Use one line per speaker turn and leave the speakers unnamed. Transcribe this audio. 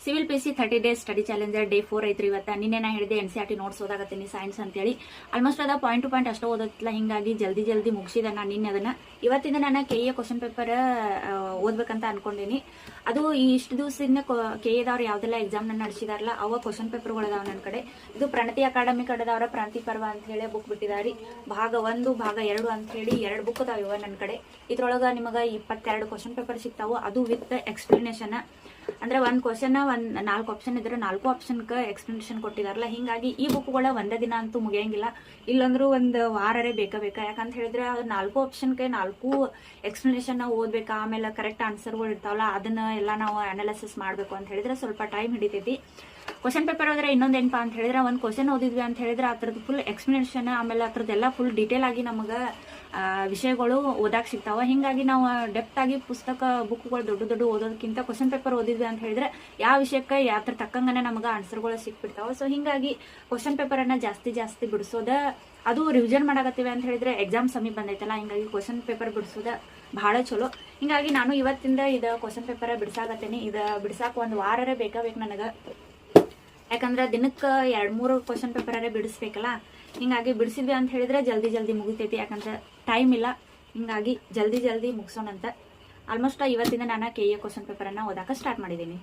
Civil PC 30 days study challenger day 4 ಐತ್ರಿ ಇವತ್ತು. ನಿನ್ನೆ ನಾ ಹೇಳಿದೆ NCERT ನೋಟ್ಸ್ ಓದಾಗತ್ತೀನಿ ಸೈನ್ಸ್ ಅಂತೇಳಿ. ಆಲ್ಮೋಸ್ಟ್ ಅದ ಪಾಯಿಂಟ್ ಟು ಪಾಯಿಂಟ್ ಅಷ್ಟೇ ಓದತ್ತಿಲ್ಲ, ಹಿಂಗಾಗಿ ಜಲ್ದಿ ಮುಗಿಸಿದೆ ನಾನು ನಿನ್ನೆ ಅದನ್ನ. ಇವತ್ತಿಂದ ನಾನು KA ಕ್ವಶನ್ ಪೇಪರ್ ಓದ್ಬೇಕಂತ ಅನ್ಕೊಂಡಿನಿ. ಅದು ಇಷ್ಟು ದಿವಸದಿಂದ KAದವ್ರು ಯಾವ್ದೆಲ್ಲ ಎಕ್ಸಾಮ್ ನಡೆಸಿದಾರಲ್ಲ ಅವ ಕ್ವಶನ್ ಪೇಪರ್ಗಳು ಅದಾವ ನನ್ನ ಕಡೆ. ಇದು ಪ್ರಣತಿ ಅಕಾಡೆಮಿ ಕಡೆದವ್ರ ಪ್ರಣತಿ ಪರ್ವ ಅಂತ ಹೇಳಿ ಬುಕ್ ಬಿಟ್ಟಿದಾರಿ. ಭಾಗ 1 ಭಾಗ 2 ಅಂತ ಹೇಳಿ 2 ಬುಕ್ ಅದಾವ ಇವ ನನ್ನ ಕಡೆ. ಇದ್ರೊಳಗ ನಿಮಗ 22 ಕ್ವಶನ್ ಪೇಪರ್ ಸಿಗ್ತಾವು, ಅದು ವಿತ್ ಎಕ್ಸ್ಪ್ಲನೇಷನ್. ಅಂದ್ರೆ ಒಂದ್ ಕ್ವಶನ್ 4 ಆಪ್ಷನ್ ಇದ್ರೆ 4 ಆಪ್ಷನ್ ಎಕ್ಸ್ಪ್ಲನೇಷನ್ ಕೊಟ್ಟಿದಾರಲ್ಲ, ಹಿಂಗಾಗಿ ಈ ಬುಕ್ಗಳ ಒಂದೇ ದಿನ ಅಂತೂ ಮುಗಿಯಂಗಿಲ್ಲ, ಇಲ್ಲಂದ್ರೂ ಒಂದ್ ವಾರರೇ ಬೇಕಾ. ಯಾಕಂತ ಹೇಳಿದ್ರೆ 4 ಆಪ್ಷನ್ಗೆ 4 ಎಕ್ಸ್ಪ್ಲನೇಷನ್ ನಾವು ಓದ್ಬೇಕಾ, ಆಮೇಲೆ ಕರೆಕ್ಟ್ ಆನ್ಸರ್ಗಳು ಇರ್ತಾವಲ್ಲ ಅದನ್ನ ಎಲ್ಲ ನಾವು ಅನಾಲಿಸಿಸ್ ಮಾಡ್ಬೇಕು ಅಂತ ಹೇಳಿದ್ರೆ ಸ್ವಲ್ಪ ಟೈಮ್ ಹಿಡಿತೈತಿ. ಕ್ವಶನ್ ಪೇಪರ್ ಹೋದ್ರೆ ಇನ್ನೊಂದ್ ಏನಪ್ಪಾ ಅಂತ ಹೇಳಿದ್ರೆ ಒಂದ್ ಕ್ವಶನ್ ಓದಿದ್ವಿ ಅಂತ ಹೇಳಿದ್ರೆ ಅದ್ರದ್ದು ಫುಲ್ ಎಕ್ಸ್ಪ್ಲನೇಷನ್, ಆಮೇಲೆ ಅದ್ರದ್ದೆಲ್ಲ ಫುಲ್ ಡೀಟೇಲ್ ಆಗಿ ನಮಗ ವಿಷಯಗಳು ಓದಾಕ್ ಸಿಗ್ತಾವ. ಹಿಂಗಾಗಿ ನಾವು ಡೆಪ್ತ್ ಆಗಿ ಪುಸ್ತಕ ಬುಕ್ಗಳು ದೊಡ್ಡ ಓದೋದಕ್ಕಿಂತ ಕ್ವಶನ್ ಪೇಪರ್ ಓದಿದ್ವಿ ಅಂತ ಹೇಳಿದ್ರೆ ಯಾವ ವಿಷಯಕ್ಕೆ ಯಾತ್ರ ತಕ್ಕಂಗನೆ ನಮಗ ಆನ್ಸರ್ಗಳು ಸಿಕ್ಬಿಡ್ತಾವ. ಸೊ ಹಿಂಗಾಗಿ ಕ್ವಶನ್ ಪೇಪರ್ ಅನ್ನ ಜಾಸ್ತಿ ಬಿಡಿಸೋದ, ಅದು ರಿವಿಷನ್ ಮಾಡಾಕತ್ತೀವಿ ಅಂತ ಹೇಳಿದ್ರೆ ಎಕ್ಸಾಮ್ ಸಮೀಪ ಬಂದೈತಲ್ಲ, ಹಿಂಗಾಗಿ ಕ್ವಶನ್ ಪೇಪರ್ ಬಿಡಿಸೋದ ಬಹಳ ಚಲೋ. ಹಿಂಗಾಗಿ ನಾನು ಇವತ್ತಿಂದ ಇದ ಕ್ವಶನ್ ಪೇಪರ್ ಬಿಡ್ಸಾಕತ್ತೀನಿ. ಇದ ಬಿಡ್ಸಾಕ ಒಂದ್ ವಾರರೇ ಬೇಕು ನನಗ, ಯಾಕಂದ್ರೆ ದಿನಕ್ಕೆ 2-3 ಕ್ವಶನ್ ಪೇಪರ್ ಬಿಡಿಸ್ಬೇಕಲ್ಲ. ಹಿಂಗಾಗಿ ಬಿಡಿಸಿದ್ವಿ ಅಂತ ಹೇಳಿದ್ರೆ ಜಲ್ದಿ ಮುಗಿತೈತಿ, ಯಾಕಂದ್ರೆ ಟೈಮ್ ಇಲ್ಲ. ಹಿಂಗಾಗಿ ಜಲ್ದಿ ಮುಗಿಸೋಣಂತ. ಆಲ್ಮೋಸ್ಟ್ ಇವತ್ತಿಂದ ನಾನು KA ಕ್ವಶನ್ ಪೇಪರ್ ಅನ್ನ ಓದಾಕ ಸ್ಟಾರ್ಟ್ ಮಾಡಿದ್ದೀನಿ.